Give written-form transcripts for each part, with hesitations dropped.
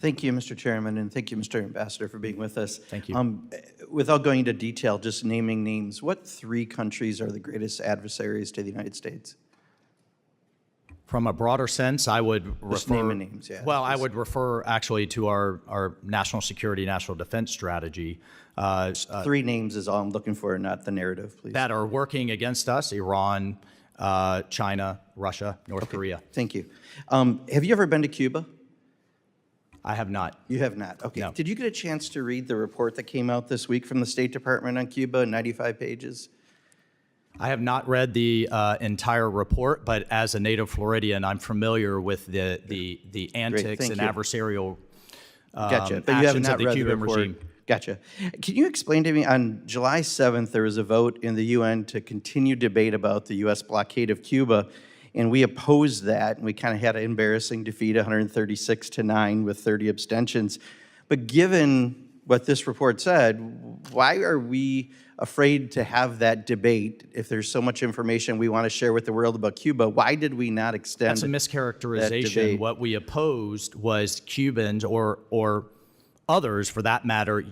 Thank you, Mr. Chairman, and thank you, Mr. Ambassador, for being with us. Thank you. Without going into detail, just naming names, what three countries are the greatest adversaries to the United States? From a broader sense, I would Just refer. naming names, yeah. Well, I would refer actually to our national security, national defense strategy. Three names is all I'm looking for, not the narrative, please. That are working against us: Iran, China, Russia, North Korea. Thank you. Have you ever been to Cuba? I have not. You have not. Okay. No. Did you get a chance to read the report that came out this week from the State Department on Cuba, 95 pages? I have not read the entire report, but as a native Floridian, I'm familiar with the antics and you. adversarial Gotcha. But you have actions not of the read Cuban the report. regime. Gotcha. Can you explain to me, on July 7th, there was a vote in the UN to continue debate about the U.S. blockade of Cuba, and we opposed that, and we kind of had an embarrassing defeat, 136-9 with 30 abstentions. But given what this report said, why are we afraid to have that debate if there's so much information we want to share with the world about Cuba? Why did we not extend That's a that mischaracterization. debate? What we opposed was Cubans or others, for that matter,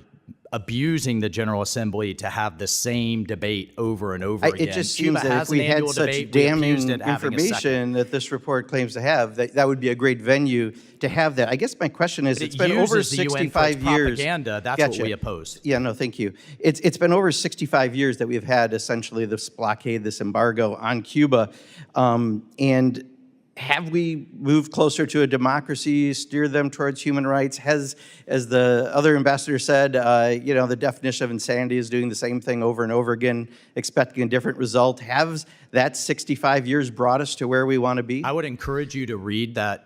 abusing the General Assembly to have the same debate over and over again. It just Cuba seems that has if we an had annual such debate, we damning accused it having a second. information that this report claims to have, that would be a great venue to have that. I guess my question is, it's been over uses the UN for its 65 years. propaganda. That's Gotcha. what we opposed. Yeah, no, thank you. It's been over 65 years that we've had essentially this blockade, this embargo on Cuba. And have we moved closer to a democracy, steered them towards human rights? Has, as the other ambassador said, the definition of insanity is doing the same thing over and over again, expecting a different result. Has that 65 years brought us to where we want to be? I would encourage you to read that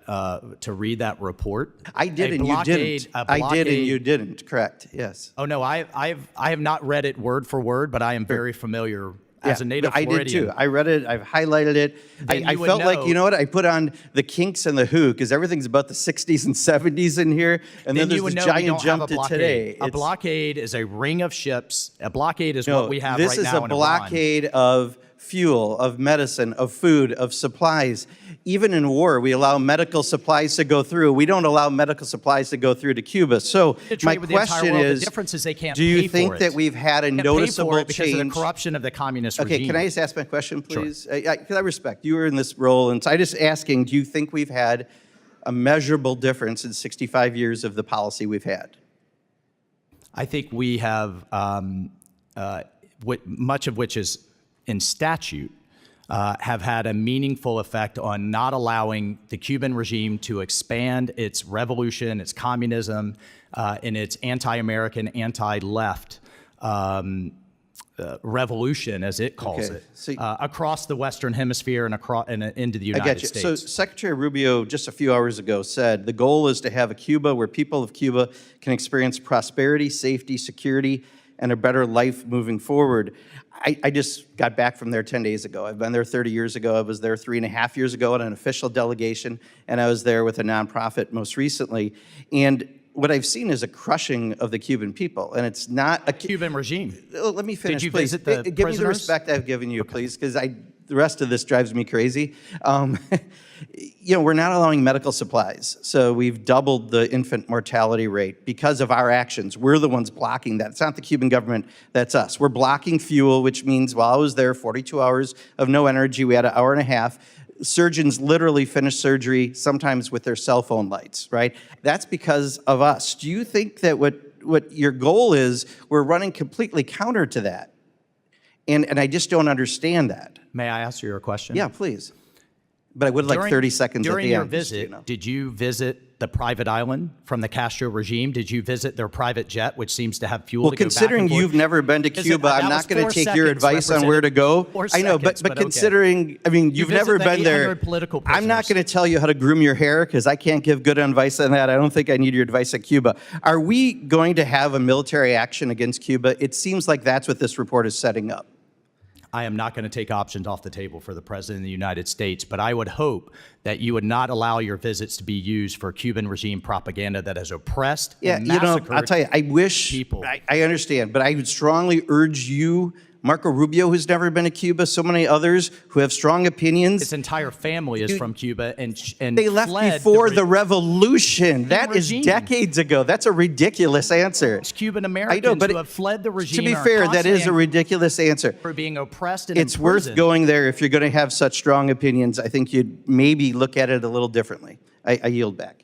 report. I did, and you didn't. I did, and you didn't. Correct. Yes. Oh no, I have not read it word for word, but I am very familiar. As a native Floridian. I did too. I read it. I've highlighted it. I felt like, you know what? I put on the Kinks and the Who because everything's about the 60s and 70s in here. And then there's this giant jump to today. A blockade is a ring of ships. A blockade is what we have right now in Iran. This is a blockade of fuel, of medicine, of food, of supplies. Even in war, we allow medical supplies to go through. We don't allow medical supplies to go through to Cuba. So my question is, the difference is they can't do you pay think for that it. we've had a They noticeable pay for it because change? of the corruption of the communist Okay, regime. can I just ask my question, please? Sure. Because I respect you were in this role, and so I'm just asking, do you think we've had a measurable difference in 65 years of the policy we've had? I think we have, much of which is in statute, have had a meaningful effect on not allowing the Cuban regime to expand its revolution, its communism, and its anti-American, anti-left revolution, as it calls it, So across the Western Hemisphere and across and into the United States. So Secretary Rubio just a few hours ago said the goal is to have a Cuba where people of Cuba can experience prosperity, safety, security, and a better life moving forward. I just got back from there 10 days ago. I've been there 30 years ago. I was there 3.5 years ago on an official delegation, and I was there with a nonprofit most recently. And what I've seen is a crushing of the Cuban people, and it's not a Cuban regime. Let me finish, Did you please. visit the Give me the prisoners? respect I've given you, please, because the rest of this drives me crazy. We're not allowing medical supplies, so we've doubled the infant mortality rate because of our actions. We're the ones blocking that. It's not the Cuban government, that's us. We're blocking fuel, which means while I was there, 42 hours of no energy, we had an hour and a half. Surgeons literally finish surgery sometimes with their cell phone lights, right? That's because of us. Do you think that what your goal is, we're running completely counter to that? And I just don't understand that. May I ask you a question? Yeah, please. But I would like 30 seconds at the end. During your visit, did you visit the private island from the Castro regime? Did you visit their private jet, which seems to have fuel to go back and considering forth? you've never been to Cuba, I'm not going to take your advice on where to go. I know, but considering, you've never been there, I'm not going to tell you how to groom your hair because I can't give good advice on that. I don't think I need your advice at Cuba. Are we going to have a military action against Cuba? It seems like that's what this report is setting up. I am not going to take options off the table for the President of the United States, but I would hope that you would not allow your visits to be used for Cuban regime propaganda that has oppressed and massacred I'll tell you, I wish, people. I understand, but I would strongly urge you Marco Rubio, who's never been to Cuba, so many others who have strong opinions. His entire family is from Cuba, and They left fled before the revolution. That is regime. decades ago. That's a ridiculous answer. Cuban I Americans know, but who have fled the regime. to be and are fair, that is a constantly ridiculous answer. for being oppressed and It's worth imprisoned. going there if you're going to have such strong opinions. I think you'd maybe look at it a little differently. I yield back.